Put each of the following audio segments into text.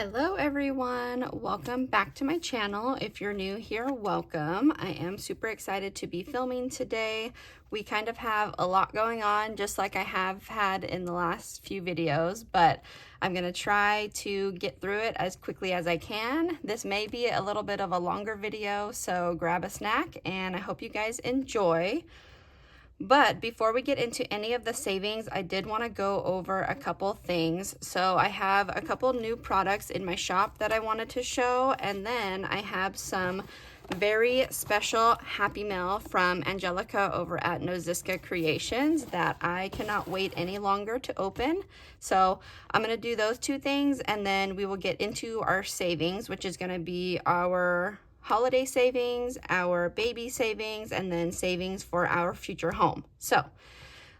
Hello everyone, welcome back to my channel. If you're new here, welcome. I am super excited to be filming today. We kind of have a lot going on, just like I have had in the last few videos, but I'm gonna try to get through it as quickly as I can. This may be a little bit of a longer video, so grab a snack and I hope you guys enjoy. But before we get into any of the savings, I did want to go over a couple things. So I have a couple new products in my shop that I wanted to show, and then I have some very special Happy Mail from Angelica over at Noziska Creations that I cannot wait any longer to open. So I'm going to do those two things, and then we will get into our savings, which is going to be our holiday savings, our baby savings, and then savings for our future home. So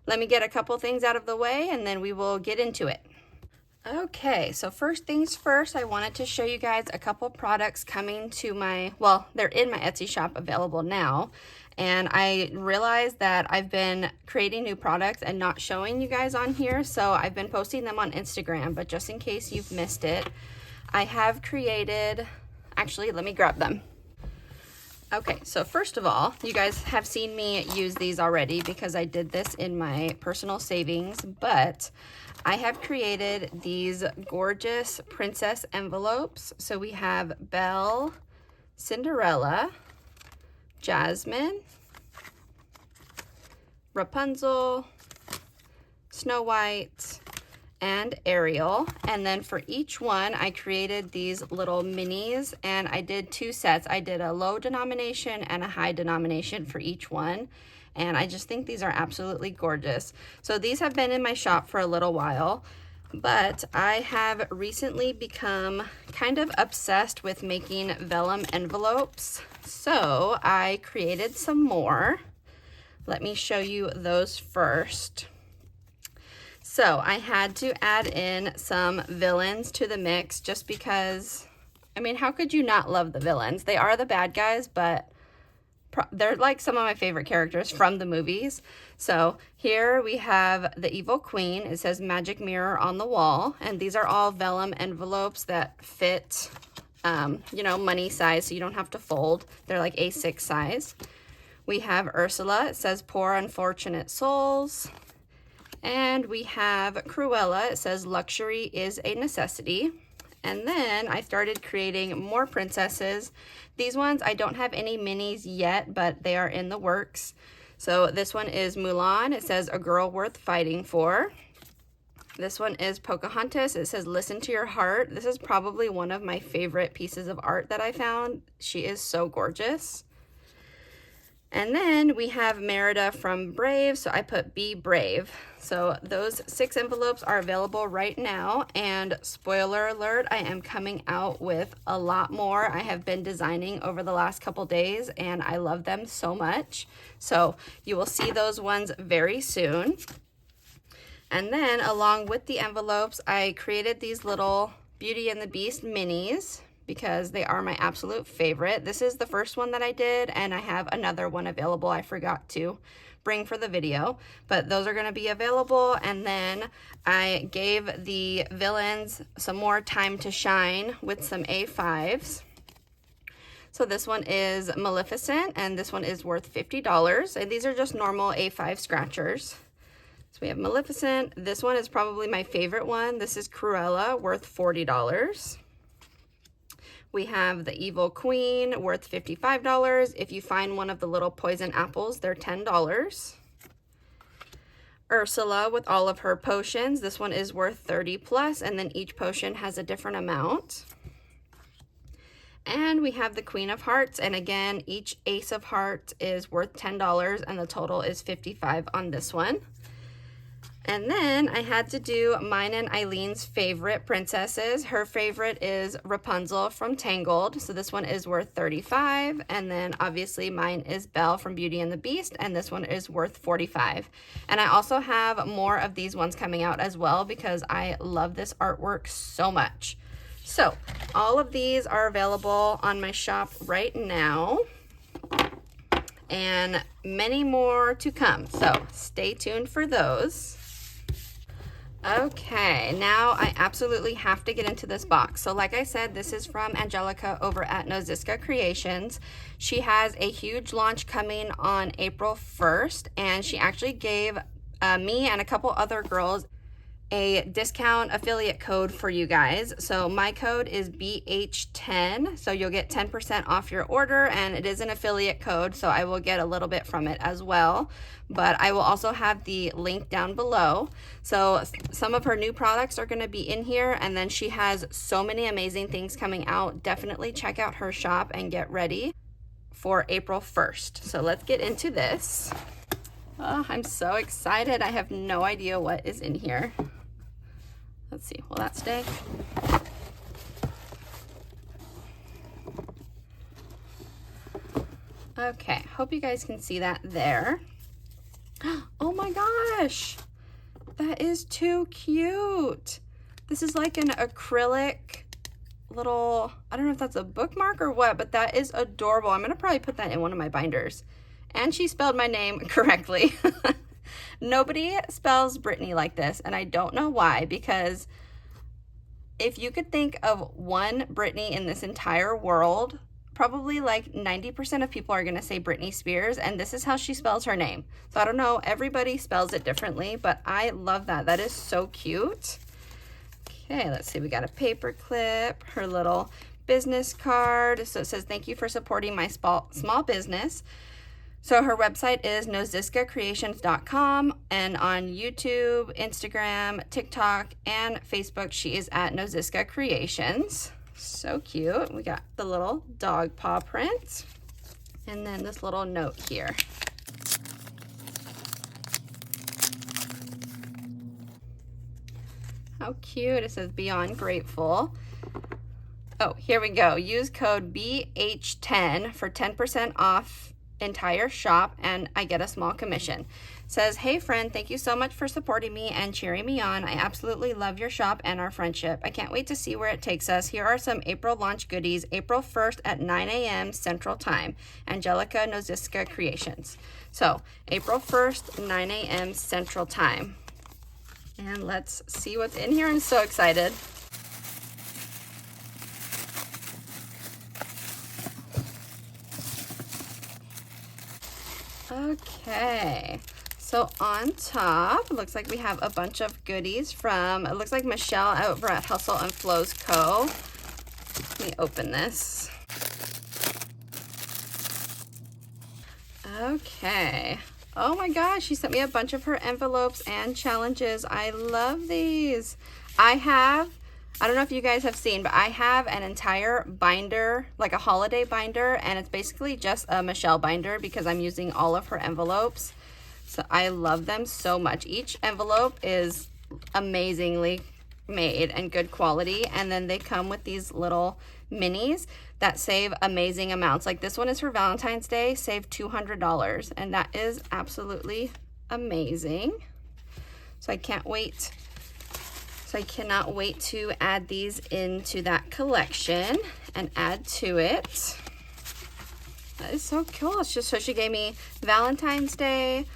let me get a couple things out of the way and then we will get into it. Okay, so first things first, I wanted to show you guys a couple products coming to my, well, they're in my Etsy shop available now. And I realized that I've been creating new products and not showing you guys on here. So I've been posting them on Instagram, but just in case you've missed it, I have created, actually, let me grab them. Okay, so first of all, you guys have seen me use these already because I did this in my personal savings, but I have created these gorgeous princess envelopes. So we have Belle, Cinderella, Jasmine, Rapunzel, Snow White, and Ariel. And then for each one I created these little minis, and I did two sets. I did a low denomination and a high denomination for each one, and I just think these are absolutely gorgeous. So these have been in my shop for a little while, but I have recently become kind of obsessed with making vellum envelopes, so I created some more. Let me show you those first. So I had to add in some villains to the mix just because, I mean, how could you not love the villains? They are the bad guys, but they're like some of my favorite characters from the movies. So here we have the evil queen. It says magic mirror on the wall. And these are all vellum envelopes that fit, you know, money size, so you don't have to fold. They're like A6 size. We have Ursula. It says poor unfortunate souls. And we have Cruella. It says luxury is a necessity. And then I started creating more princesses. These ones, I don't have any minis yet, but they are in the works. So this one is Mulan. It says a girl worth fighting for. This one is Pocahontas. It says listen to your heart. This is probably one of my favorite pieces of art that I found. She is so gorgeous. And then we have Merida from Brave, so I put Be Brave. So those 6 envelopes are available right now, and spoiler alert, I am coming out with a lot more. I have been designing over the last couple days and I love them so much. So you will see those ones very soon. And then along with the envelopes, I created these little Beauty and the Beast minis, because they are my absolute favorite. This is the first one that I did, and I have another one available I forgot to bring for the video, but those are going to be available. And then I gave the villains some more time to shine with some A5s. So this one is Maleficent, and this one is worth $50, and these are just normal A5 scratchers. So we have Maleficent. This one is probably my favorite one. This is Cruella, worth $40. We have the Evil Queen, worth $55. If you find one of the little poison apples, they're $10. Ursula with all of her potions. This one is worth $30 plus, and then each potion has a different amount. And we have the Queen of Hearts, and again, each Ace of Hearts is worth $10, and the total is $55 on this one. And then I had to do mine and Eileen's favorite princesses. Her favorite is Rapunzel from Tangled. So this one is worth $35. And then obviously mine is Belle from Beauty and the Beast. And this one is worth $45. And I also have more of these ones coming out as well because I love this artwork so much. So all of these are available on my shop right now, and many more to come. So stay tuned for those. Okay, now I absolutely have to get into this box. So like I said, this is from Angelica over at Noziska Creations. She has a huge launch coming on April 1st, and she actually gave me and a couple other girls a discount affiliate code for you guys. So my code is BH10, so you'll get 10% off your order, and it is an affiliate code, so I will get a little bit from it as well. But I will also have the link down below. So some of her new products are going to be in here, and then she has so many amazing things coming out. Definitely check out her shop and get ready for April 1st. So let's get into this. Oh, I'm so excited. I have no idea what is in here. Let's see, will that stay? Okay, hope you guys can see that there. Oh my gosh, that is too cute. This is like an acrylic little, I don't know if that's a bookmark or what, but that is adorable. I'm gonna probably put that in one of my binders. And she spelled my name correctly. Nobody spells Brittany like this, and I don't know why, because if you could think of one Brittany in this entire world, probably like 90% of people are going to say Britney Spears, and this is how she spells her name. So I don't know, everybody spells it differently, but I love that. That is so cute. Okay, let's see, we got a paper clip, her little business card. So it says, thank you for supporting my small business. So her website is noziskacreations.com, and on YouTube, Instagram, TikTok, and Facebook, she is at Noziska Creations. So cute. We got the little dog paw print, and then this little note here. How cute. It says Beyond Grateful. Oh, here we go. Use code BH10 for 10% off entire shop, and I get a small commission. It says, hey friend, thank you so much for supporting me and cheering me on. I absolutely love your shop and our friendship. I can't wait to see where it takes us. Here are some April launch goodies. April 1st at 9 a.m. Central Time. Angelica Noziska Creations. So April 1st, 9 a.m. Central Time. And let's see what's in here. I'm so excited. Okay, so on top, it looks like we have a bunch of goodies from, it looks like Michelle over at Hustle and Flows Co. Let me open this. Okay. Oh my gosh, she sent me a bunch of her envelopes and challenges. I love these. I don't know if you guys have seen, but I have an entire binder, like a holiday binder, and it's basically just a Michelle binder because I'm using all of her envelopes. So I love them so much. Each envelope is amazingly made and good quality, and then they come with these little minis that save amazing amounts. Like this one is for Valentine's Day, saved $200, and that is absolutely amazing. So I can't wait. So I cannot wait to add these into that collection and add to it. That is so cool. It's just, so she gave me Valentine's Day,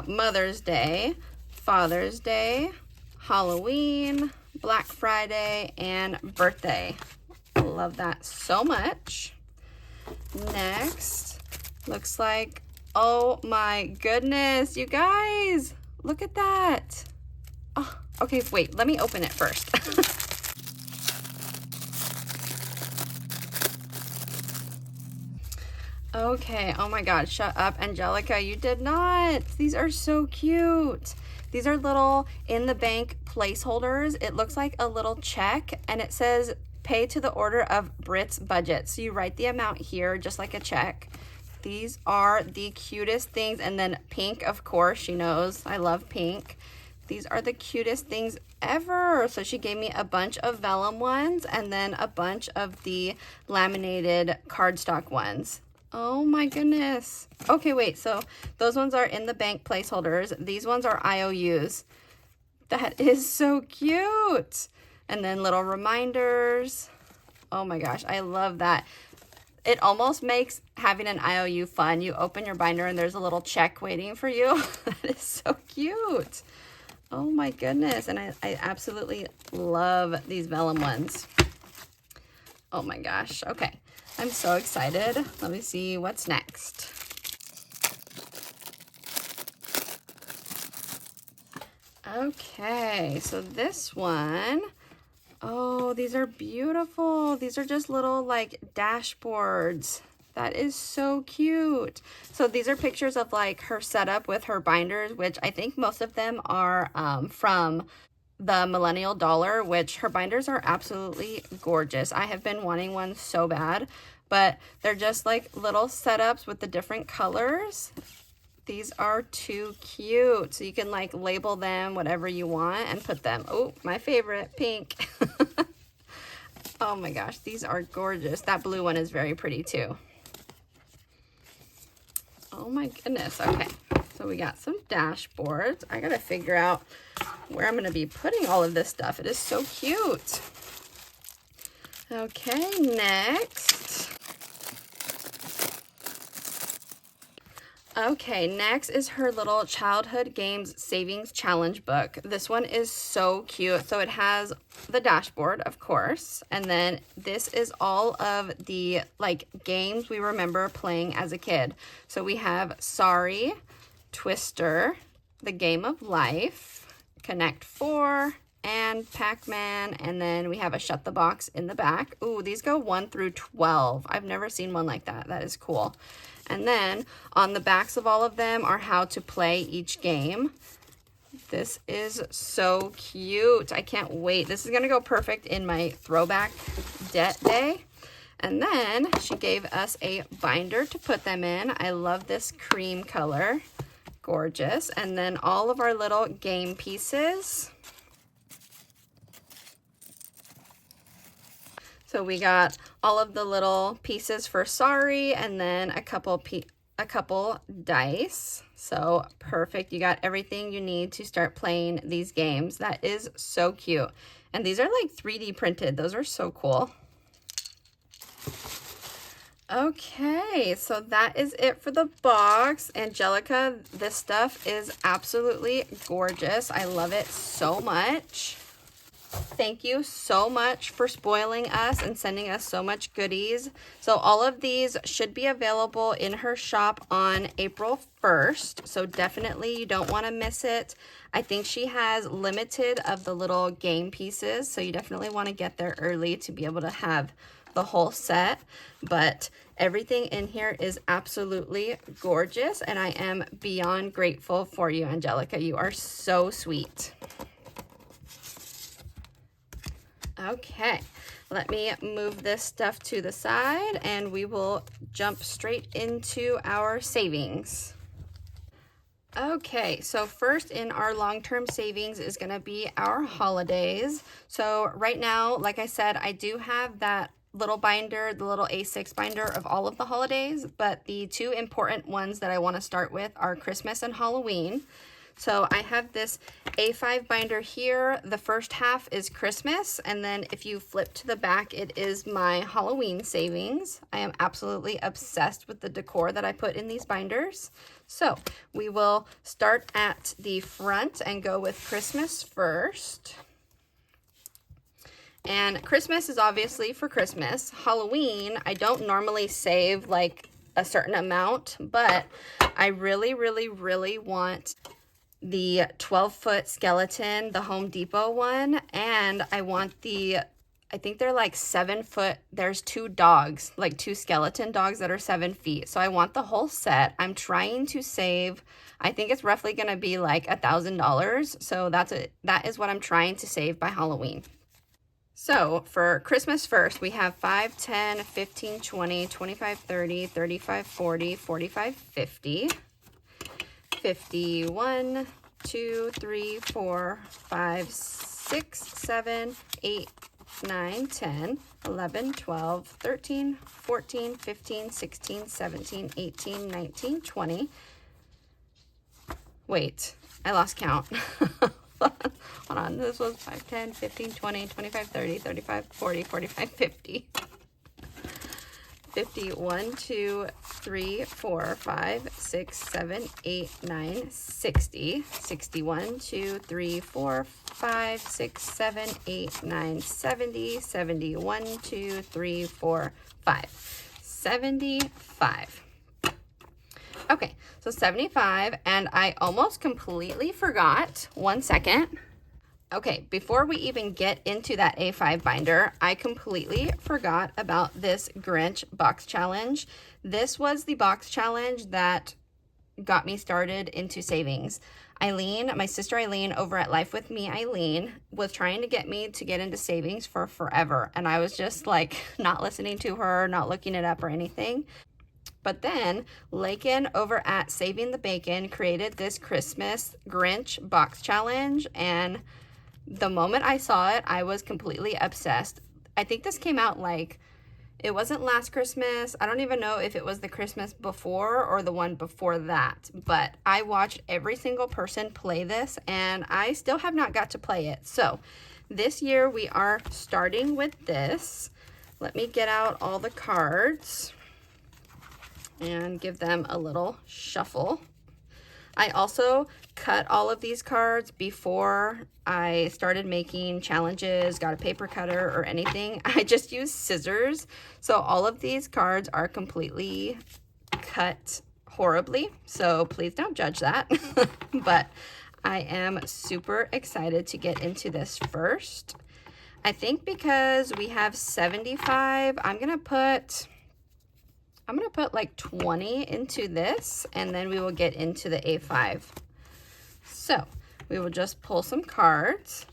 Mother's Day, Father's Day, Halloween, Black Friday, and birthday. I love that so much. Next, looks like, oh my goodness, you guys, look at that. Oh, okay, wait, let me open it first. Okay, oh my God, shut up, Angelica, you did not. These are so cute. These are little in the bank placeholders. It looks like a little check, and it says pay to the order of Brit's budget. So you write the amount here, just like a check. These are the cutest things. And then pink, of course, she knows I love pink. These are the cutest things ever. So she gave me a bunch of vellum ones and then a bunch of the laminated cardstock ones. Oh my goodness. Okay, wait, so those ones are in the bank placeholders. These ones are IOUs. That is so cute. And then little reminders. Oh my gosh, I love that. It almost makes having an IOU fun. You open your binder and there's a little check waiting for you. That is so cute. Oh my goodness. And I absolutely love these vellum ones. Oh my gosh. Okay. I'm so excited. Let me see what's next. Okay. So this one, oh, these are beautiful. These are just little like dashboards. That is so cute. So these are pictures of like her setup with her binders, which I think most of them are from the Millennial Dollar, which her binders are absolutely gorgeous. I have been wanting one so bad, but they're just like little setups with the different colors. These are too cute. So you can like label them whatever you want and put them. Oh, my favorite, pink. Oh my gosh, these are gorgeous. That blue one is very pretty too. Oh my goodness. Okay, so we got some dashboards. I gotta figure out where I'm gonna be putting all of this stuff. It is so cute. Okay, next. Okay, next is her little Childhood Games Savings Challenge book. This one is so cute. So it has the dashboard, of course, and then this is all of the like games we remember playing as a kid. So we have Sorry, Twister, The Game of Life, Connect 4, and Pac-Man, and then we have a Shut the Box in the back. Ooh, these go 1 through 12. I've never seen one like that. That is cool. And then on the backs of all of them are how to play each game. This is so cute. I can't wait. This is going to go perfect in my throwback debt day. And then she gave us a binder to put them in. I love this cream color. Gorgeous. And then all of our little game pieces. So we got all of the little pieces for Sorry, and then a couple dice. So perfect. You got everything you need to start playing these games. That is so cute. And these are like 3D printed. Those are so cool. Okay, so that is it for the box. Angelica, this stuff is absolutely gorgeous. I love it so much. Thank you so much for spoiling us and sending us so much goodies. So all of these should be available in her shop on April 1st. So definitely you don't want to miss it. I think she has limited of the little game pieces. So you definitely want to get there early to be able to have the whole set. But everything in here is absolutely gorgeous. And I am beyond grateful for you, Angelica. You are so sweet. Okay, let me move this stuff to the side and we will jump straight into our savings. Okay, so first in our long-term savings is going to be our holidays. So right now, like I said, I do have that little binder, the little A6 binder of all of the holidays, but the two important ones that I want to start with are Christmas and Halloween. So I have this A5 binder here. The first half is Christmas, and then if you flip to the back, it is my Halloween savings. I am absolutely obsessed with the decor that I put in these binders. So we will start at the front and go with Christmas first. And Christmas is obviously for Christmas. Halloween, I don't normally save like a certain amount, but I really, really, really want the 12-foot skeleton, the Home Depot one, and I want the, I think they're like 7-foot, there's two dogs, like two skeleton dogs that are 7 feet. So I want the whole set. I'm trying to save, I think it's roughly gonna be like $1,000. So that is what I'm trying to save by Halloween. So for Christmas first, we have 5, 10, 15, 20, 25, 30, 35, 40, 45, 50. 51, 2, 3, 4, 5, 6, 7, 8, 9, 10, 11, 12, 13, 14, 15, 16, 17, 18, 19, 20. Wait, I lost count. Hold on, this was 5, 10, 15, 20, 25, 30, 35, 40, 45, 50. 50, 1, 2, 3, 4, 5, 6, 7, 8, 9, 60. 60, 1, 2, 3, 4, 5, 6, 7, 8, 9, 70. 70, 1, 2, 3, 4, 5. 75. Okay, so 75, and I almost completely forgot. 1 second. Okay, before we even get into that A5 binder, I completely forgot about this Grinch box challenge. This was the box challenge that got me started into savings. Eileen, my sister Eileen over at Life With Me Eileen, was trying to get me to get into savings for forever. And I was just like not listening to her, not looking it up or anything. But then Lakin over at Saving the Bacon created this Christmas Grinch box challenge, and the moment I saw it, I was completely obsessed. I think this came out like, it wasn't last Christmas. I don't even know if it was the Christmas before or the one before that, but I watched every single person play this, and I still have not got to play it. So this year we are starting with this. Let me get out all the cards and give them a little shuffle. I also cut all of these cards before I started making challenges, got a paper cutter or anything. I just used scissors. So all of these cards are completely cut horribly. So please don't judge that. But I am super excited to get into this first. I think because we have 75, I'm gonna put like 20 into this, and then we will get into the A5. So we will just pull some cards.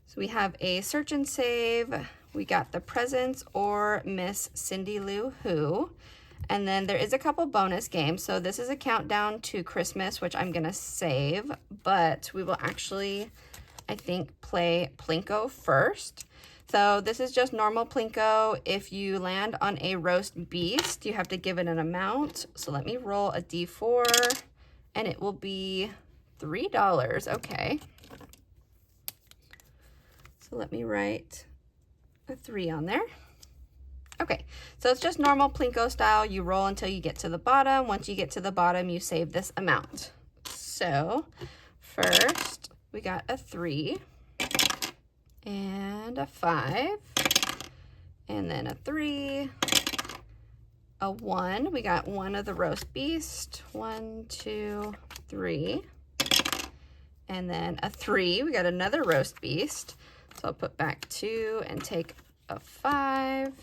So we have a search and save. We got the presents or Miss Cindy Lou Who. And then there is a couple bonus games. So this is a countdown to Christmas, which I'm gonna save, but we will actually, I think, play Plinko first. So this is just normal Plinko. If you land on a roast beast, you have to give it an amount. So let me roll a D4, and it will be $3. Okay. So let me write a 3 on there. Okay, so it's just normal Plinko style. You roll until you get to the bottom. Once you get to the bottom, you save this amount. So first, we got a 3. And a 5, and then a 3, a 1. We got 1 of the roast beast. 1, 2, 3. And then a 3. We got another roast beast. So I'll put back 2 and take a 5.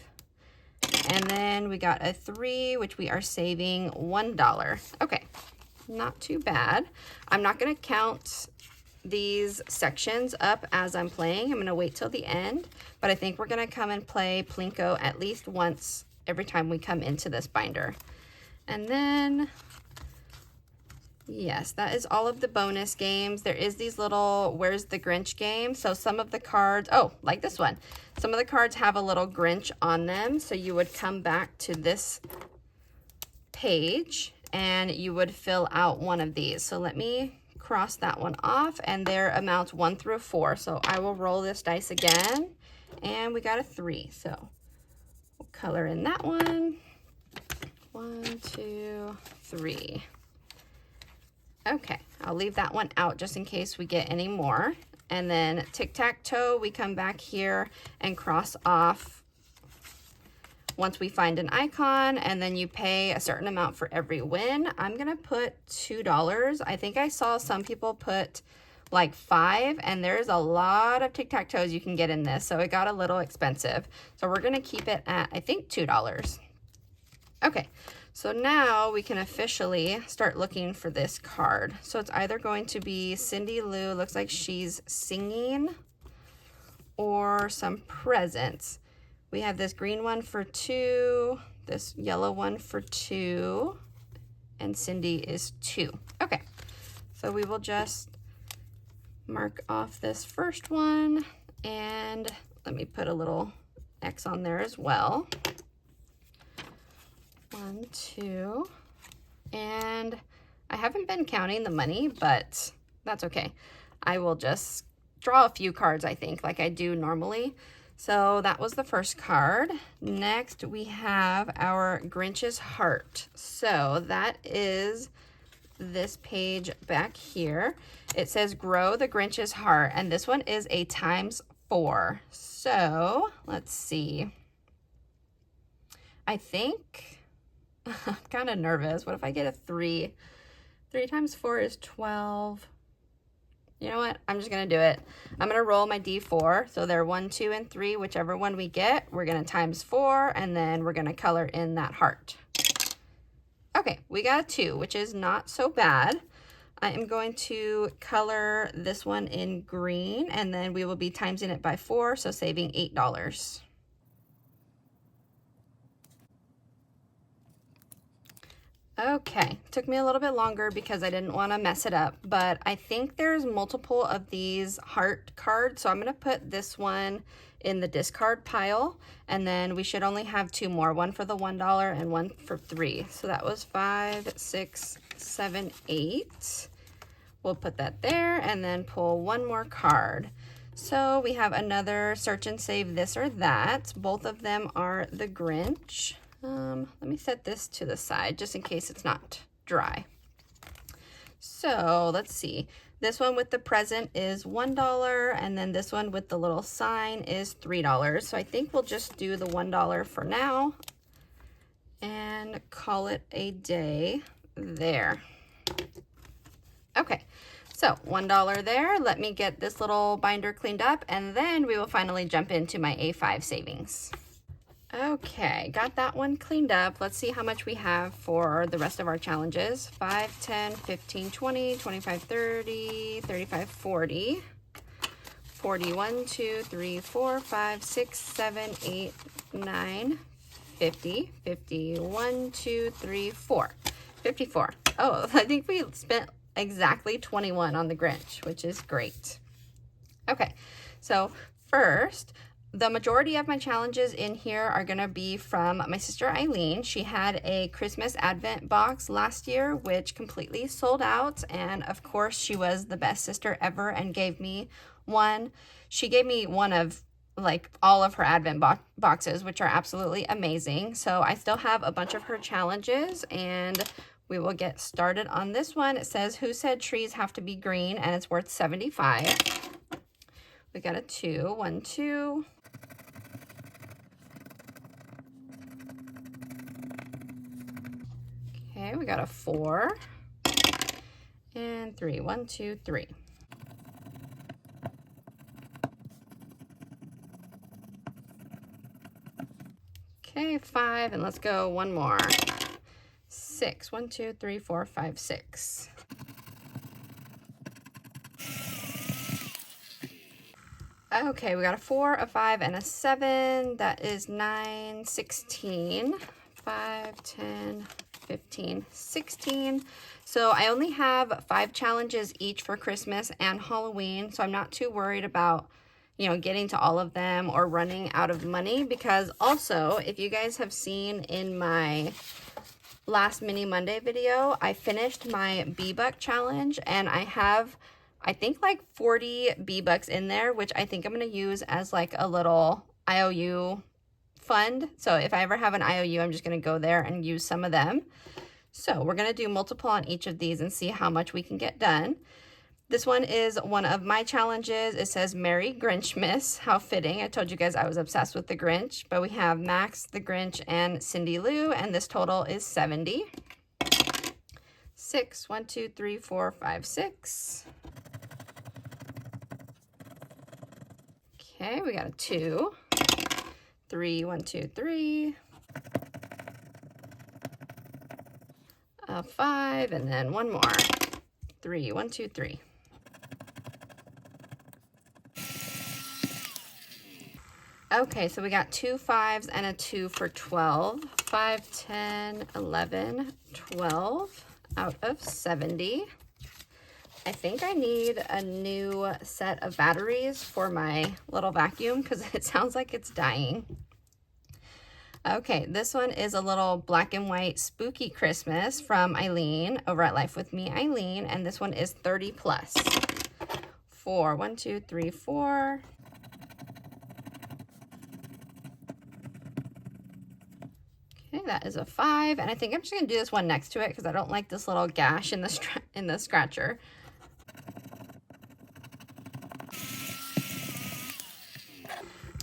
And then we got a 3, which we are saving $1. Okay, not too bad. I'm not going to count these sections up as I'm playing. I'm gonna wait till the end, but I think we're gonna come and play Plinko at least once every time we come into this binder. And then, yes, that is all of the bonus games. There is these little Where's the Grinch game. So some of the cards, oh, like this one, some of the cards have a little Grinch on them. So you would come back to this page and you would fill out one of these. So let me cross that one off, and their amounts 1 through 4. So I will roll this dice again, and we got a 3. So we'll color in that one. 1, 2, 3. Okay, I'll leave that one out just in case we get any more. And then tic-tac-toe, we come back here and cross off once we find an icon, and then you pay a certain amount for every win. I'm gonna put $2. I think I saw some people put like 5, and there's a lot of tic-tac-toes you can get in this, so it got a little expensive. So we're gonna keep it at, I think, $2. Okay, so now we can officially start looking for this card. So it's either going to be Cindy Lou, looks like she's singing, or some presents. We have this green one for 2, this yellow one for 2, and Cindy is 2. Okay, so we will just mark off this first one, and let me put a little X on there as well. 1, 2, and I haven't been counting the money, but that's okay. I will just draw a few cards, I think, like I do normally. So that was the first card. Next, we have our Grinch's heart. So that is this page back here. It says grow the Grinch's heart, and this one is a ×4. So let's see. I think I'm kind of nervous. What if I get a 3? 3 times 4 is 12. You know what? I'm just going to do it. I'm going to roll my D4. So they're 1, 2, and 3. Whichever one we get, we're going to ×4, and then we're going to color in that heart. Okay, we got a 2, which is not so bad. I am going to color this one in green, and then we will be timesing it by 4, so saving $8. Okay, took me a little bit longer because I didn't want to mess it up, but I think there's multiple of these heart cards, so I'm going to put this one in the discard pile, and then we should only have 2 more, one for the $1 and one for 3. So that was 5, 6, 7, 8. We'll put that there and then pull one more card. So we have another search and save this or that. Both of them are the Grinch. Let me set this to the side just in case it's not dry. So let's see. This one with the present is $1, and then this one with the little sign is $3. So I think we'll just do the $1 for now and call it a day there. Okay, so $1 there. Let me get this little binder cleaned up, and then we will finally jump into my A5 savings. Okay, got that one cleaned up. Let's see how much we have for the rest of our challenges. 5, 10, 15, 20, 25, 30, 35, 40. 41, 2, 3, 4, 5, 6, 7, 8, 9, 50. 51, 2, 3, 4. 54. Oh, I think we spent exactly 21 on the Grinch, which is great. Okay, so first, the majority of my challenges in here are going to be from my sister Eileen. She had a Christmas Advent box last year, which completely sold out. And of course, she was the best sister ever and gave me one. She gave me one of like all of her Advent boxes, which are absolutely amazing. So I still have a bunch of her challenges, and we will get started on this one. It says, who said trees have to be green? And it's worth 75. We got a 2, 1, 2. Okay, we got a 4 and 3. 1, 2, 3. Okay, 5, and let's go one more. 6. 1, 2, 3, 4, 5, 6. Okay, we got a 4, a 5, and a 7. That is 9, 16. 5, 10, 15, 16. So I only have 5 challenges each for Christmas and Halloween, so I'm not too worried about, you know, getting to all of them or running out of money, because also, if you guys have seen in my last Mini Monday video, I finished my B-Buck challenge, and I have, I think, like 40 B-Bucks in there, which I think I'm going to use as like a little IOU fund. So if I ever have an IOU, I'm just going to go there and use some of them. So we're going to do multiple on each of these and see how much we can get done. This one is one of my challenges. It says Merry Grinchmas. How fitting. I told you guys I was obsessed with the Grinch, but we have Max, the Grinch, and Cindy Lou, and this total is 70. 6. 1, 2, 3, 4, 5, 6. Okay, we got a 2. 3, 1, 2, 3. A 5, and then one more. 3, 1, 2, 3. Okay, so we got 2 5s and a 2 for 12. 5, 10, 11, 12 out of 70. I think I need a new set of batteries for my little vacuum because it sounds like it's dying. Okay, this one is a little black and white spooky Christmas from Eileen over at Life With Me Eileen, and this one is 30 plus. 4, 1, 2, 3, 4. Okay, that is a 5, and I think I'm just gonna do this one next to it because I don't like this little gash in the scratcher.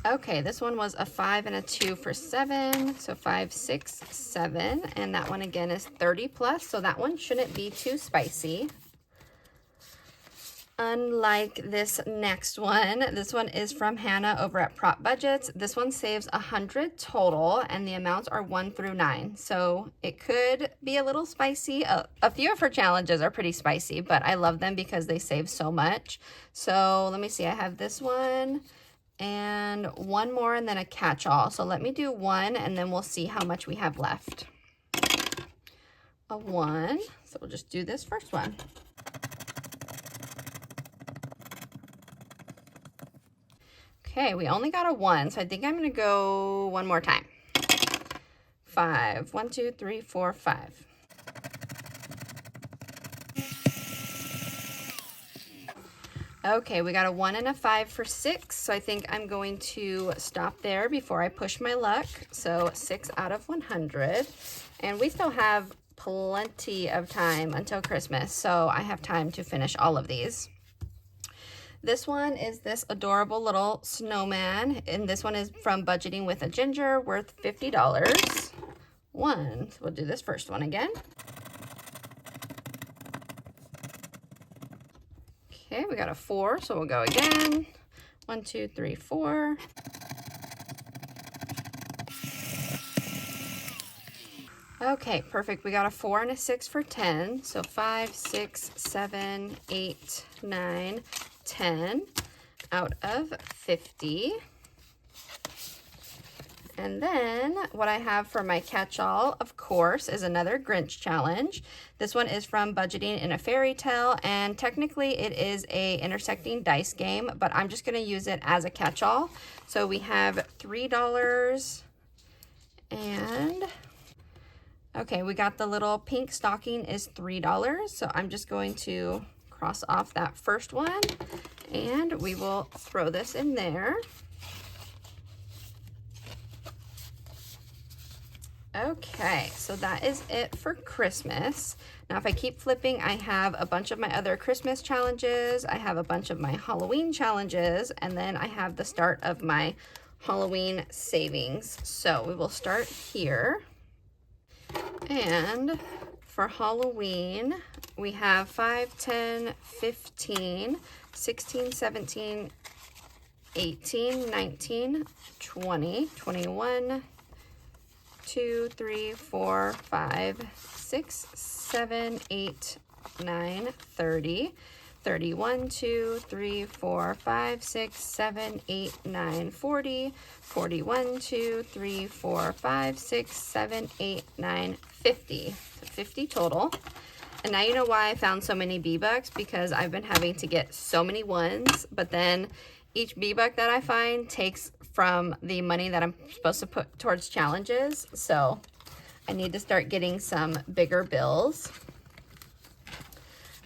Okay, this one was a 5 and a 2 for 7, so 5, 6, 7, and that one again is 30 plus, so that one shouldn't be too spicy. Unlike this next one, this one is from Hannah over at Prop Budgets. This one saves 100 total, and the amounts are 1 through 9, so it could be a little spicy. A few of her challenges are pretty spicy, but I love them because they save so much. So let me see, I have this one, and one more, and then a catch-all. So let me do one, and then we'll see how much we have left. A 1, so we'll just do this first one. Okay, we only got a 1, so I think I'm gonna go one more time. 5, 1, 2, 3, 4, 5. Okay, we got a 1 and a 5 for 6, so I think I'm going to stop there before I push my luck. So 6 out of 100, and we still have plenty of time until Christmas, so I have time to finish all of these. This one is this adorable little snowman, and this one is from Budgeting with a Ginger, worth $50. 1, so we'll do this first one again. Okay, we got a 4, so we'll go again. 1, 2, 3, 4. Okay, perfect. We got a 4 and a 6 for 10. So 5, 6, 7, 8, 9, 10 out of 50. And then what I have for my catch-all, of course, is another Grinch challenge. This one is from Budgeting in a Fairy Tale, and technically it is a intersecting dice game, but I'm just going to use it as a catch-all. So we have $3, and okay, we got the little pink stocking is $3, so I'm just going to cross off that first one, and we will throw this in there. Okay, so that is it for Christmas. Now, if I keep flipping, I have a bunch of my other Christmas challenges. I have a bunch of my Halloween challenges, and then I have the start of my Halloween savings. So we will start here. And for Halloween, we have 5, 10, 15, 16, 17, 18, 19, 20, 21, 2, 3, 4, 5, 6, 7, 8, 9, 30, 31, 2, 3, 4, 5, 6, 7, 8, 9, 40, 41, 2, 3, 4, 5, 6, 7, 8, 9, 50. So 50 total. And now you know why I found so many B-Bucks, because I've been having to get so many ones, but then each B-Buck that I find takes from the money that I'm supposed to put towards challenges. So I need to start getting some bigger bills.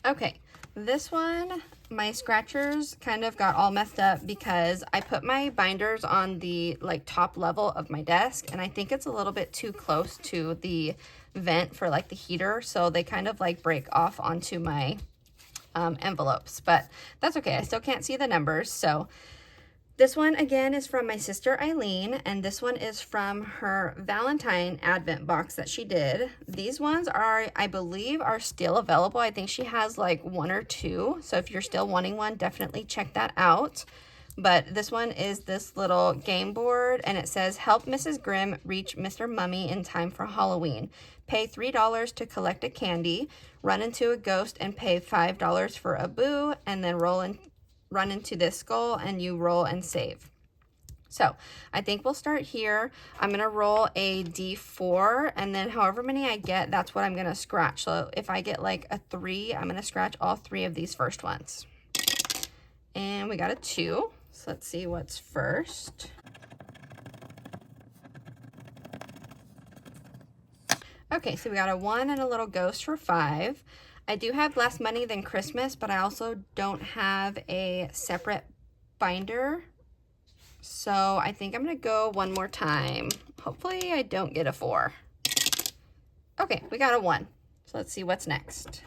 Okay, this one, my scratchers kind of got all messed up because I put my binders on the top level of my desk, and I think it's a little bit too close to the vent for the heater, so they kind of break off onto my envelopes, but that's okay. I still can't see the numbers. So this one again is from my sister Eileen, and this one is from her Valentine advent box that she did. These ones are, I believe, are still available. I think she has 1 or 2, so if you're still wanting one, definitely check that out. But this one is this little game board, and it says, help Mrs. Grimm reach Mr. Mummy in time for Halloween. Pay $3 to collect a candy, run into a ghost and pay $5 for a boo, and then run into this skull, and you roll and save. So I think we'll start here. I'm gonna roll a D4, and then however many I get, that's what I'm gonna scratch. So if I get a 3, I'm gonna scratch all 3 of these first ones. And we got a 2. So let's see what's first. Okay, so we got a 1 and a little ghost for 5. I do have less money than Christmas, but I also don't have a separate binder. So I think I'm gonna go one more time. Hopefully I don't get a 4. Okay, we got a 1. So let's see what's next.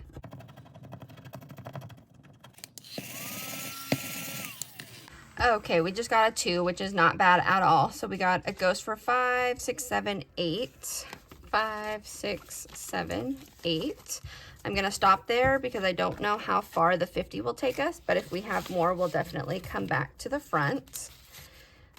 Okay, we just got a 2, which is not bad at all. So we got a ghost for 5, 6, 7, 8. 5, 6, 7, 8. I'm gonna stop there because I don't know how far the 50 will take us, but if we have more, we'll definitely come back to the front.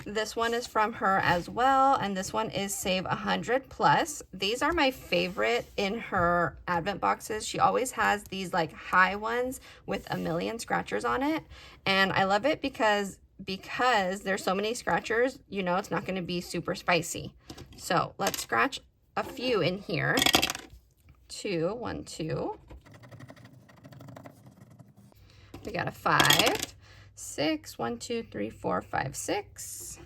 This one is from her as well, and this one is Save 100 Plus. These are my favorite in her advent boxes. She always has these like high ones with a million scratchers on it, and I love it because there's so many scratchers, you know it's not going to be super spicy. So let's scratch a few in here. 2, 1, 2. We got a 5, 6, 1, 2, 3, 4, 5, 6.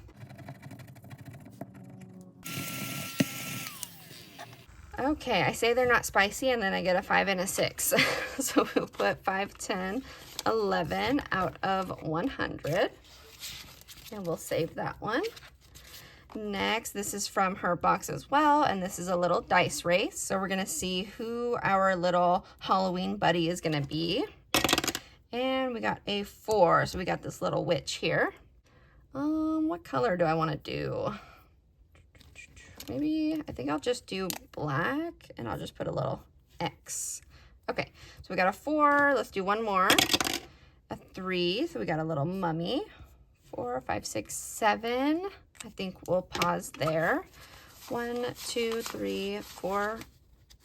Okay, I say they're not spicy and then I get a 5 and a 6. So we'll put 5, 10, 11 out of 100. And we'll save that one. Next, this is from her box as well, and this is a little dice race. So we're gonna see who our little Halloween buddy is gonna be. And we got a 4, so we got this little witch here. What color do I wanna do? Maybe, I think I'll just do black, and I'll just put a little X. Okay, so we got a 4, let's do one more. A 3, so we got a little mummy. 4, 5, 6, 7. I think we'll pause there. 1, 2, 3, 4,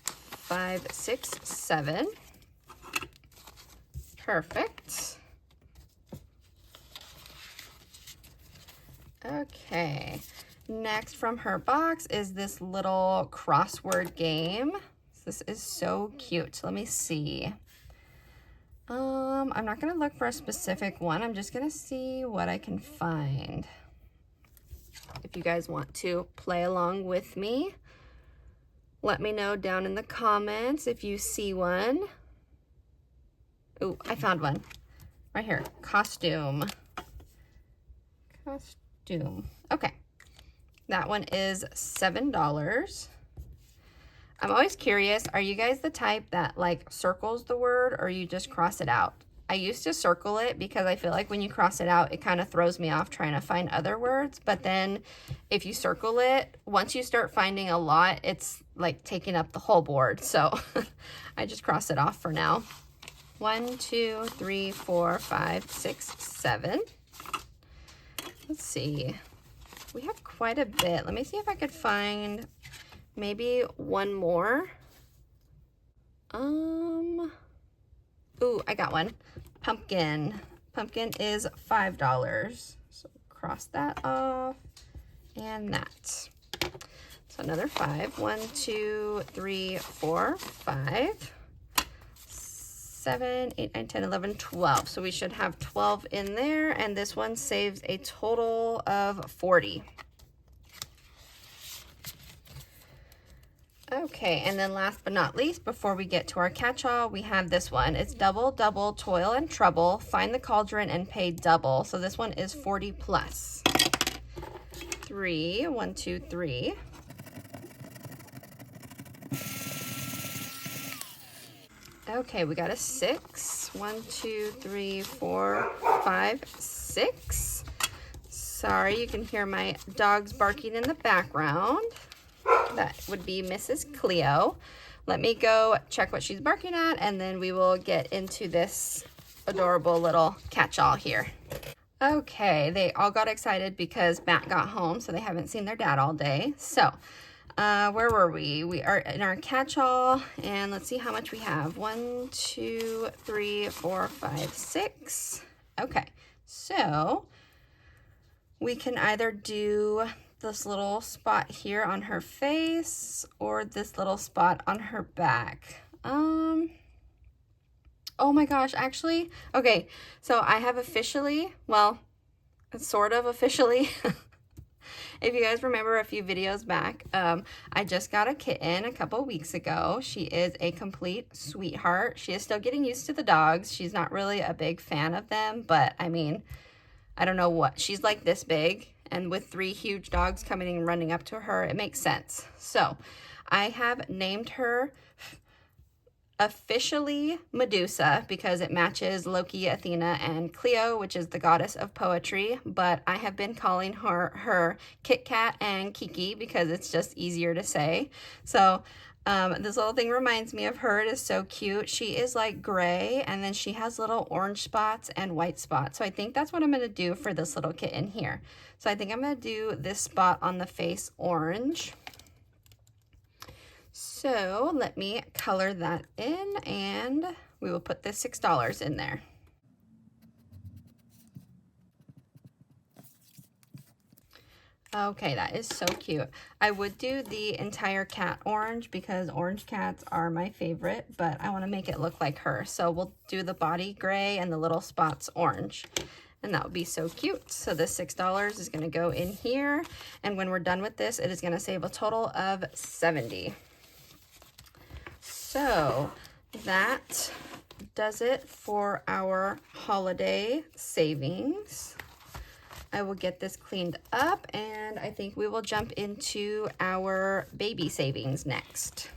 5, 6, 7. Perfect. Okay. Next from her box is this little crossword game. This is so cute. Let me see. I'm not gonna look for a specific one. I'm just gonna see what I can find. If you guys want to play along with me, let me know down in the comments if you see one. Ooh, I found one. Right here, costume. Costume, okay. That one is $7. I'm always curious, are you guys the type that like circles the word or you just cross it out? I used to circle it because I feel like when you cross it out, it kind of throws me off trying to find other words. But then if you circle it, once you start finding a lot, it's like taking up the whole board. So I just cross it off for now. 1, 2, 3, 4, 5, 6, 7. Let's see. We have quite a bit. Let me see if I could find maybe one more. Ooh, I got one. Pumpkin. Pumpkin is $5. So cross that off. And that. So another 5. 1, 2, 3, 4, 5. 7, 8, 9, 10, 11, 12. So we should have 12 in there. And this one saves a total of 40. Okay, and then last but not least, before we get to our catch-all, we have this one. It's Double, Double, Toil and Trouble. Find the cauldron and pay double. So this one is 40 plus. 3, 1, 2, 3. Okay, we got a 6. 1, 2, 3, 4, 5, 6. Sorry, you can hear my dogs barking in the background. That would be Mrs. Cleo. Let me go check what she's barking at, and then we will get into this adorable little catch-all here. Okay, they all got excited because Matt got home, so they haven't seen their dad all day. So, where were we? We are in our catch-all, and let's see how much we have. 1, 2, 3, 4, 5, 6. Okay, so we can either do this little spot here on her face or this little spot on her back. Oh my gosh, actually, okay, so I have officially, well, sort of officially, if you guys remember a few videos back, I just got a kitten a couple weeks ago. She is a complete sweetheart. She is still getting used to the dogs. She's not really a big fan of them, but I mean, I don't know what, she's like this big, and with 3 huge dogs coming and running up to her, it makes sense. So I have named her officially Medusa because it matches Loki, Athena, and Cleo, which is the goddess of poetry, but I have been calling her Kit Kat and Kiki because it's just easier to say. So this little thing reminds me of her. It is so cute. She is like gray, and then she has little orange spots and white spots. So I think that's what I'm going to do for this little kitten here. So I think I'm going to do this spot on the face orange. So let me color that in, and we will put this $6 in there. Okay, that is so cute. I would do the entire cat orange because orange cats are my favorite, but I want to make it look like her. So we'll do the body gray and the little spots orange. And that would be so cute. So this $6 is going to go in here. And when we're done with this, it is going to save a total of $70. So that does it for our holiday savings. I will get this cleaned up, and I think we will jump into our baby savings next.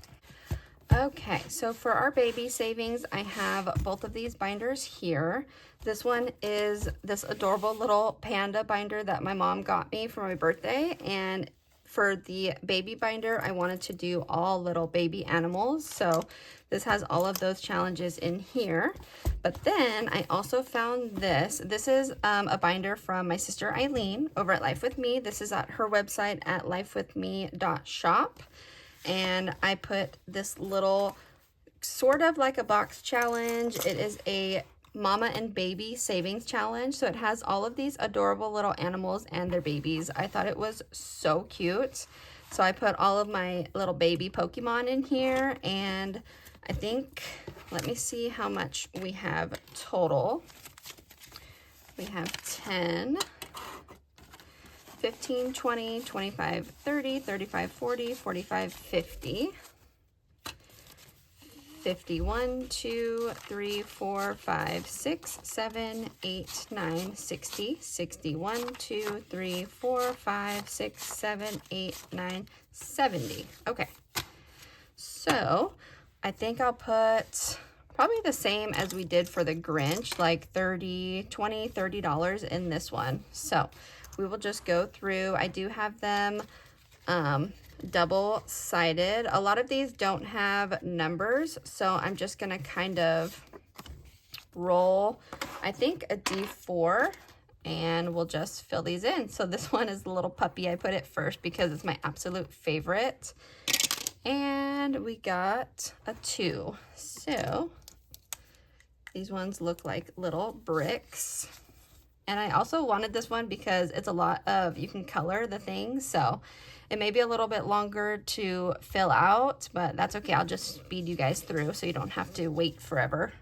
Okay, so for our baby savings, I have both of these binders here. This one is this adorable little panda binder that my mom got me for my birthday, and for the baby binder, I wanted to do all little baby animals. So this has all of those challenges in here. But then I also found this. This is a binder from my sister Eileen over at Life With Me. This is at her website at lifewithme.shop. And I put this little, sort of like a box challenge. It is a mama and baby savings challenge. So it has all of these adorable little animals and their babies. I thought it was so cute. So I put all of my little baby Pokemon in here, and I think, let me see how much we have total. We have 10, 15, 20, 25, 30, 35, 40, 45, 50. 51, 2, 3, 4, 5, 6, 7, 8, 9, 60, 61, 2, 3, 4, 5, 6, 7, 8, 9, 70. Okay, so I think I'll put probably the same as we did for the Grinch, like $30 in this one. So we will just go through. I do have them double-sided. A lot of these don't have numbers, so I'm just gonna kind of roll, I think, a D4, and we'll just fill these in. So this one is the little puppy. I put it first because it's my absolute favorite. And we got a 2. So these ones look like little bricks. And I also wanted this one because it's a lot of, you can color the things, so it may be a little bit longer to fill out, but that's okay. I'll just speed you guys through so you don't have to wait forever.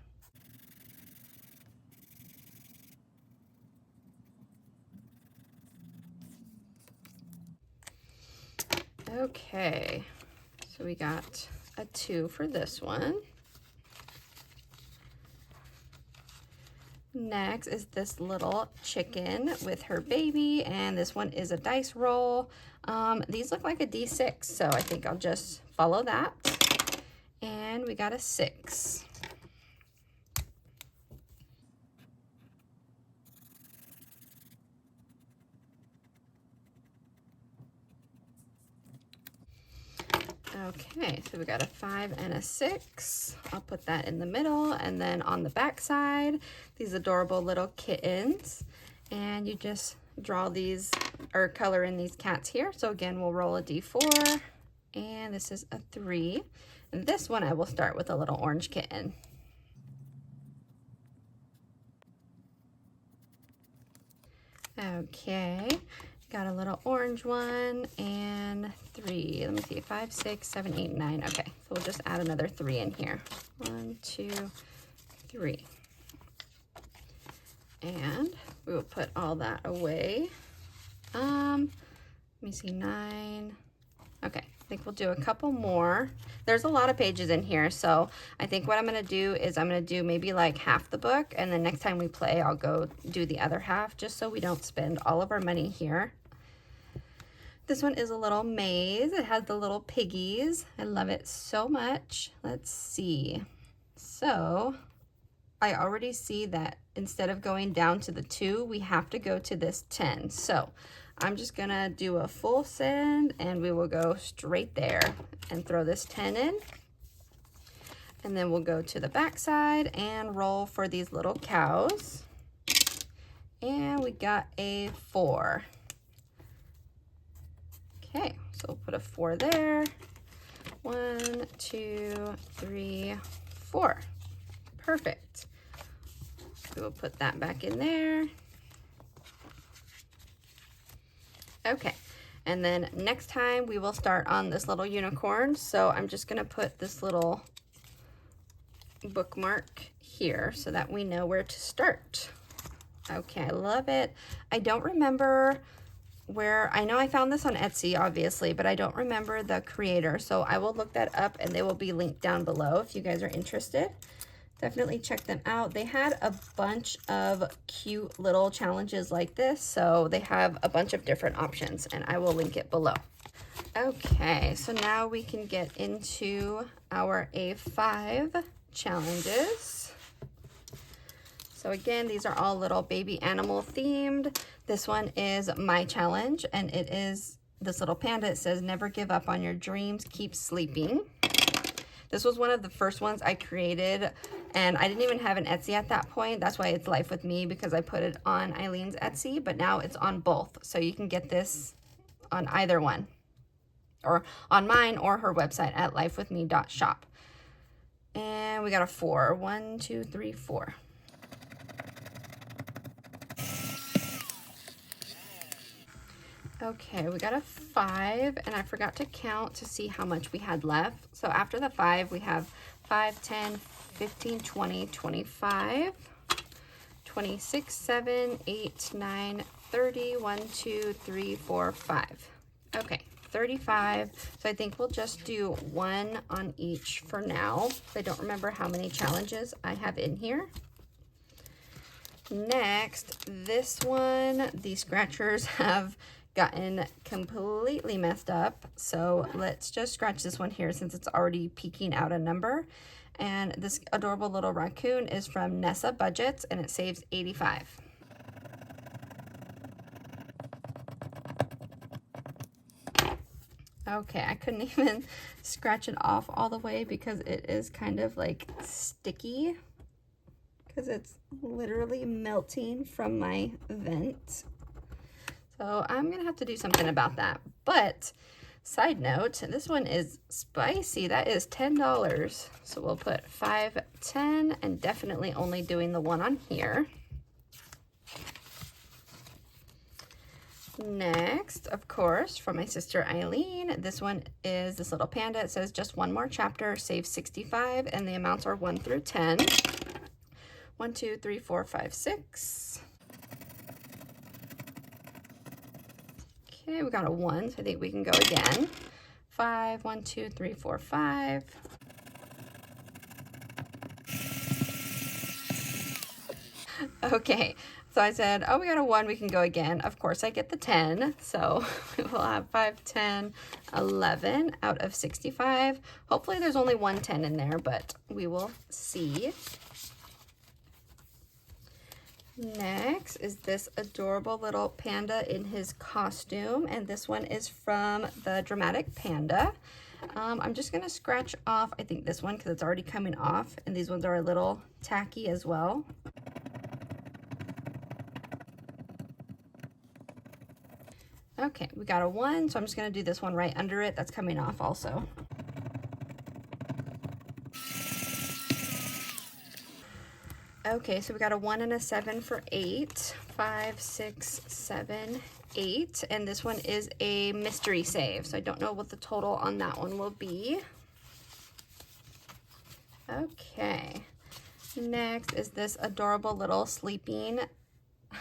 Okay, so we got a 2 for this one. Next is this little chicken with her baby, and this one is a dice roll. These look like a D6, so I think I'll just follow that. And we got a 6. Okay, so we got a 5 and a 6. I'll put that in the middle, and then on the back side, these adorable little kittens. And you just draw these, or color in these cats here. So again, we'll roll a D4, and this is a 3. And this one I will start with a little orange kitten. Okay, got a little orange one, and 3. Let me see, 5, 6, 7, 8, 9. Okay, so we'll just add another 3 in here. 1, 2, 3. And we will put all that away. Let me see, 9. Okay, I think we'll do a couple more. There's a lot of pages in here, so I think what I'm gonna do is I'm gonna do maybe like half the book, and then next time we play, I'll go do the other half, just so we don't spend all of our money here. This one is a little maze. It has the little piggies. I love it so much. Let's see. So I already see that instead of going down to the 2, we have to go to this 10. So I'm just gonna do a full send and we will go straight there and throw this 10 in. And then we'll go to the back side and roll for these little cows. And we got a 4. Okay, so we'll put a 4 there. 1, 2, 3, 4. Perfect. We will put that back in there. Okay, and then next time we will start on this little unicorn. So I'm just gonna put this little bookmark here so that we know where to start. Okay, I love it. I don't remember where, I know I found this on Etsy obviously, but I don't remember the creator, so I will look that up and they will be linked down below if you guys are interested. Definitely check them out. They had a bunch of cute little challenges like this, so they have a bunch of different options and I will link it below. Okay, so now we can get into our A5 challenges. So again, these are all little baby animal themed. This one is my challenge and it is this little panda. It says, never give up on your dreams, keep sleeping. This was one of the first ones I created and I didn't even have an Etsy at that point. That's why it's Life with Me, because I put it on Eileen's Etsy, but now it's on both. So you can get this on either one, or on mine or her website at lifewithme.shop. And we got a 4. 1, 2, 3, 4. Okay, we got a 5, and I forgot to count to see how much we had left. So after the 5, we have 5, 10, 15, 20, 25, 26, 7, 8, 9, 30, 1, 2, 3, 4, 5. Okay, 35. So I think we'll just do 1 on each for now. I don't remember how many challenges I have in here. Next, this one, the scratchers have gotten completely messed up. So let's just scratch this one here since it's already peeking out a number. And this adorable little raccoon is from Nessa Budgets and it saves 85. Okay, I couldn't even scratch it off all the way because it is kind of like sticky because it's literally melting from my vent. So I'm gonna have to do something about that. But side note, this one is spicy. That is $10. So we'll put 5, 10, and definitely only doing the 1 on here. Next, of course, from my sister Eileen, this one is this little panda. It says just 1 more chapter, save 65, and the amounts are 1 through 10. 1, 2, 3, 4, 5, 6. Okay, we got a 1, so I think we can go again. 5, 1, 2, 3, 4, 5. Okay, so I said, oh, we got a 1, we can go again. Of course, I get the 10, so we will have 5, 10, 11 out of 65. Hopefully there's only 1 10 in there, but we will see. Next is this adorable little panda in his costume, and this one is from the Dramatic Panda. I'm just gonna scratch off, I think this one, because it's already coming off, and these ones are a little tacky as well. Okay, we got a 1, so I'm just gonna do this one right under it. That's coming off also. Okay, so we got a 1 and a 7 for 8. 5, 6, 7, 8. And this one is a mystery save, so I don't know what the total on that one will be. Okay, next is this adorable little sleeping,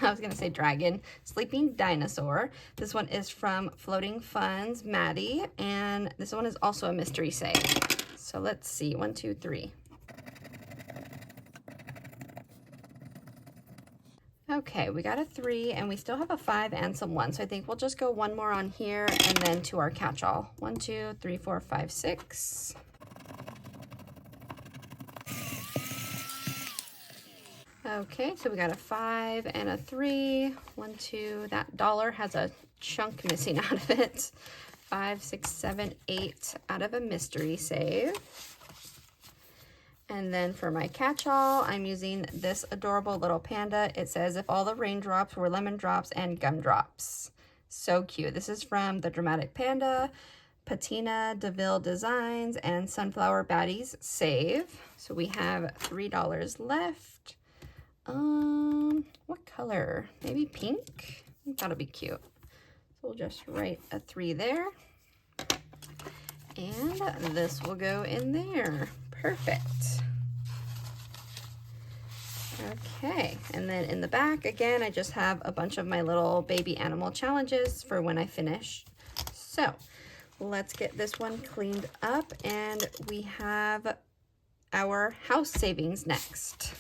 I was gonna say dragon, sleeping dinosaur. This one is from Floating Funds, Maddie, and this one is also a mystery save. So let's see, 1, 2, 3. Okay, we got a 3 and we still have a 5 and some 1. So I think we'll just go one more on here and then to our catch-all. 1, 2, 3, 4, 5, 6. Okay, so we got a 5 and a 3. 1, 2, that dollar has a chunk missing out of it. 5, 6, 7, 8 out of a mystery save. And then for my catch-all, I'm using this adorable little panda. It says, if all the raindrops were lemon drops and gumdrops. So cute. This is from the Dramatic Panda, Patina DeVille Designs, and Sunflower Baddies Save. So we have $3 left. What color? Maybe pink? I think that'll be cute. So we'll just write a 3 there. And this will go in there. Perfect. Okay, and then in the back, again, I just have a bunch of my little baby animal challenges for when I finish. So let's get this one cleaned up, and we have our house savings next.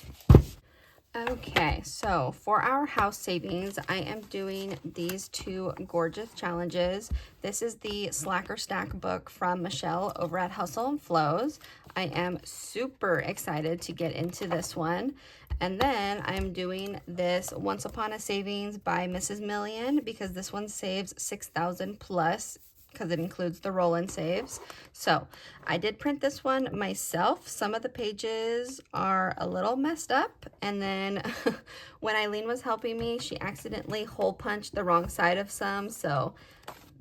Okay, so for our house savings, I am doing these 2 gorgeous challenges. This is the Slack or Stack book from Michelle over at Hustle and Flows. I am super excited to get into this one. And then I'm doing this Once Upon a Savings by Mrs. Million, because this one saves 6,000 plus, because it includes the roll-in saves. So I did print this one myself. Some of the pages are a little messed up, and then when Eileen was helping me, she accidentally hole punched the wrong side of some. So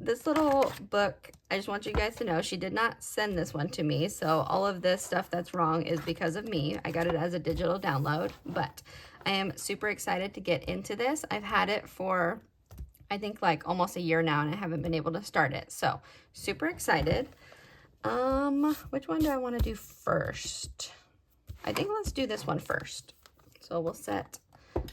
this little book, I just want you guys to know, she did not send this one to me. So all of this stuff that's wrong is because of me. I got it as a digital download, but I am super excited to get into this. I've had it for, I think, like almost a year now, and I haven't been able to start it. So super excited. Which one do I want to do first? I think let's do this one first. So we'll set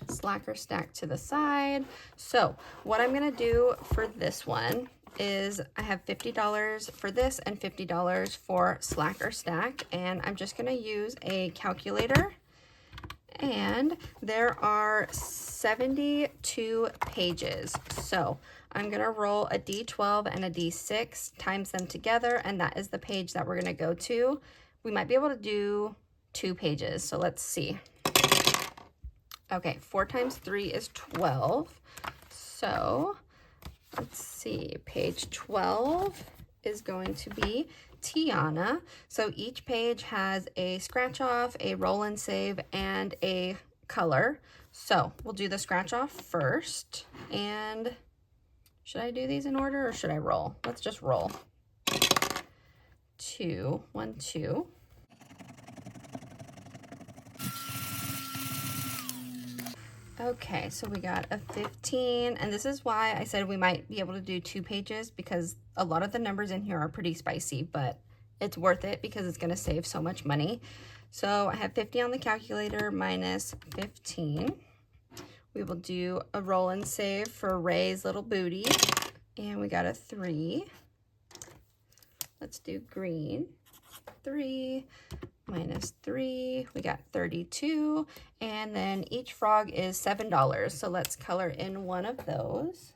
Slack or Stack to the side. So what I'm going to do for this one is I have $50 for this and $50 for Slack or Stack, and I'm just going to use a calculator. And there are 72 pages. So I'm going to roll a D12 and a D6, times them together, and that is the page that we're going to go to. We might be able to do 2 pages, so let's see. Okay, 4 times 3 is 12. So let's see, page 12 is going to be Tiana. So each page has a scratch off, a roll and save, and a color. So we'll do the scratch off first. And should I do these in order or should I roll? Let's just roll. 2, 1, 2. Okay, so we got a 15, and this is why I said we might be able to do 2 pages, because a lot of the numbers in here are pretty spicy, but it's worth it because it's going to save so much money. So I have 50 on the calculator minus 15. We will do a roll and save for Ray's little booty, and we got a 3. Let's do green. 3 minus 3, we got 32, and then each frog is $7. So let's color in one of those.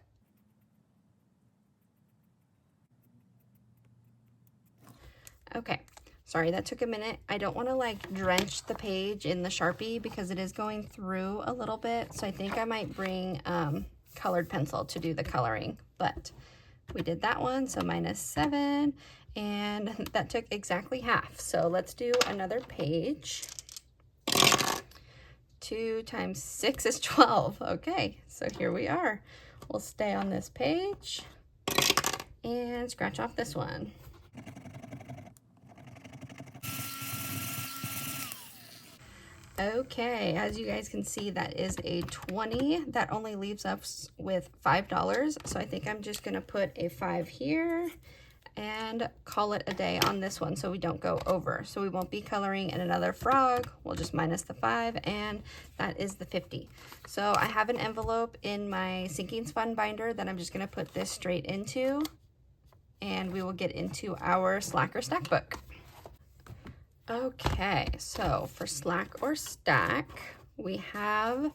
Okay, sorry that took a minute. I don't want to like drench the page in the Sharpie because it is going through a little bit, so I think I might bring colored pencil to do the coloring, but we did that one, so minus 7. And that took exactly half. So let's do another page. 2 times 6 is 12. Okay, so here we are. We'll stay on this page and scratch off this one. Okay, as you guys can see, that is a 20. That only leaves us with $5. So I think I'm just gonna put a 5 here and call it a day on this one so we don't go over. So we won't be coloring in another frog. We'll just minus the 5, and that is the 50. So I have an envelope in my sinking fun binder that I'm just gonna put this straight into, and we will get into our Slack or Stack book. Okay, so for Slack or Stack, we have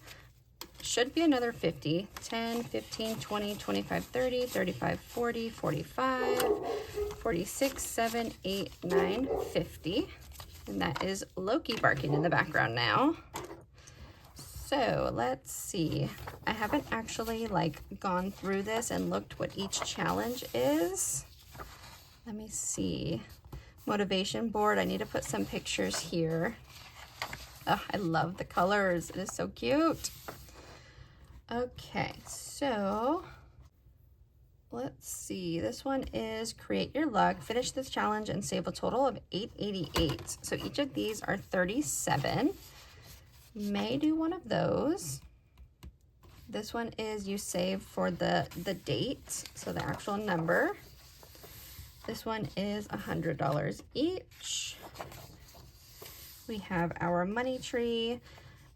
should be another 50. 10, 15, 20, 25, 30, 35, 40, 45, 46, 7, 8, 9, 50. And that is Loki barking in the background now. So let's see. I haven't actually like gone through this and looked what each challenge is. Let me see. Motivation board. I need to put some pictures here. Oh, I love the colors. It is so cute. Okay, so let's see. This one is create your luck. Finish this challenge and save a total of 888. So each of these are 37. May do one of those. This one is you save for the date, so the actual number. This one is $100 each. We have our money tree.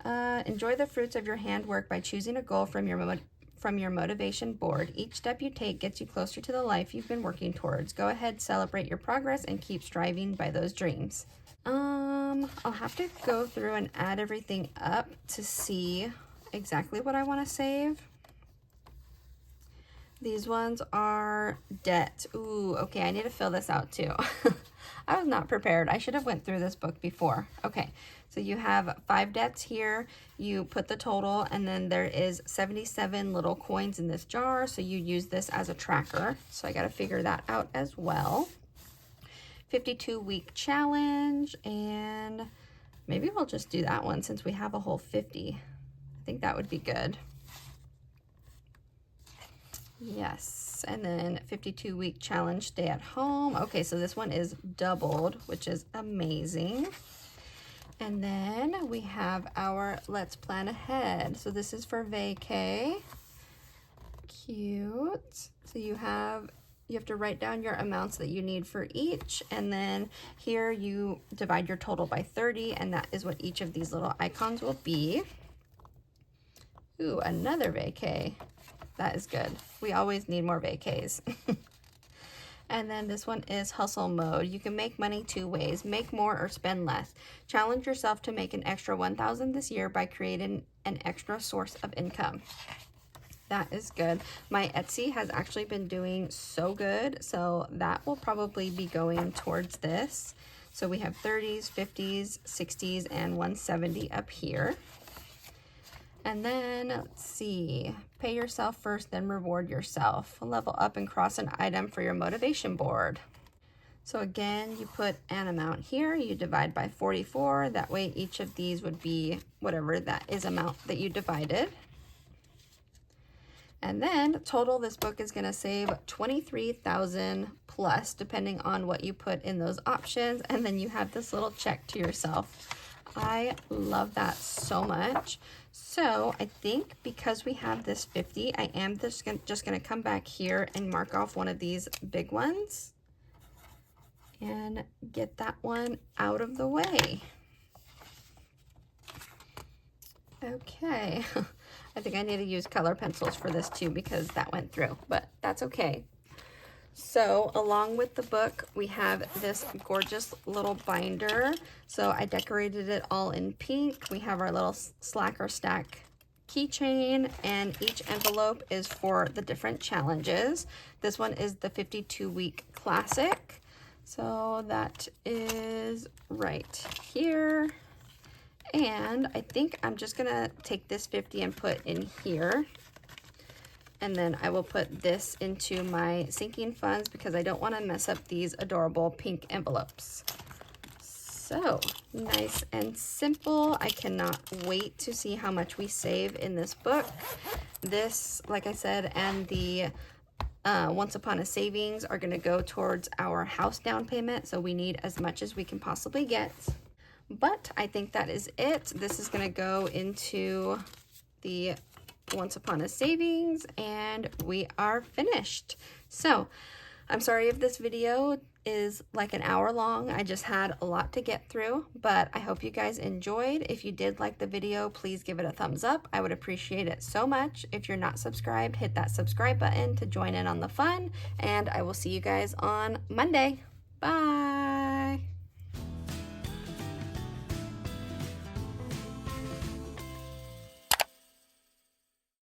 Enjoy the fruits of your handwork by choosing a goal from your motivation board. Each step you take gets you closer to the life you've been working towards. Go ahead, celebrate your progress, and keep striving by those dreams. I'll have to go through and add everything up to see exactly what I want to save. These ones are debt. Ooh, okay, I need to fill this out too. I was not prepared. I should have went through this book before. Okay, so you have 5 debts here. You put the total, and then there is 77 little coins in this jar, so you use this as a tracker. So I got to figure that out as well. 52-week challenge, and maybe we'll just do that one since we have a whole 50. I think that would be good. Yes, and then 52-week challenge, stay at home. Okay, so this one is doubled, which is amazing. And then we have our let's plan ahead. So this is for vacay. Cute. So you have to write down your amounts that you need for each, and then here you divide your total by 30, and that is what each of these little icons will be. Ooh, another vacay. That is good. We always need more vacays. And then this one is hustle mode. You can make money 2 ways, make more or spend less. Challenge yourself to make an extra $1,000 this year by creating an extra source of income. That is good. My Etsy has actually been doing so good, so that will probably be going towards this. So we have 30s, 50s, 60s, and 170 up here. And then, let's see, pay yourself first, then reward yourself. Level up and cross an item for your motivation board. So again, you put an amount here, you divide by 44. That way each of these would be whatever that is amount that you divided. And then total, this book is gonna save 23,000 plus, depending on what you put in those options. And then you have this little check to yourself. I love that so much. So I think because we have this 50, I am just gonna come back here and mark off one of these big ones and get that one out of the way. Okay, I think I need to use color pencils for this too because that went through, but that's okay. So along with the book, we have this gorgeous little binder. So I decorated it all in pink. We have our little slacker stack keychain, and each envelope is for the different challenges. This one is the 52-week classic. So that is right here. And I think I'm just gonna take this 50 and put in here. And then I will put this into my sinking funds because I don't want to mess up these adorable pink envelopes. So nice and simple. I cannot wait to see how much we save in this book. This, like I said, and the Once Upon a Savings are going to go towards our house down payment. So we need as much as we can possibly get. But I think that is it. This is going to go into the Once Upon a Savings, and we are finished. So I'm sorry if this video is like an hour long. I just had a lot to get through, but I hope you guys enjoyed. If you did like the video, please give it a thumbs up. I would appreciate it so much. If you're not subscribed, hit that subscribe button to join in on the fun, and I will see you guys on Monday. Bye.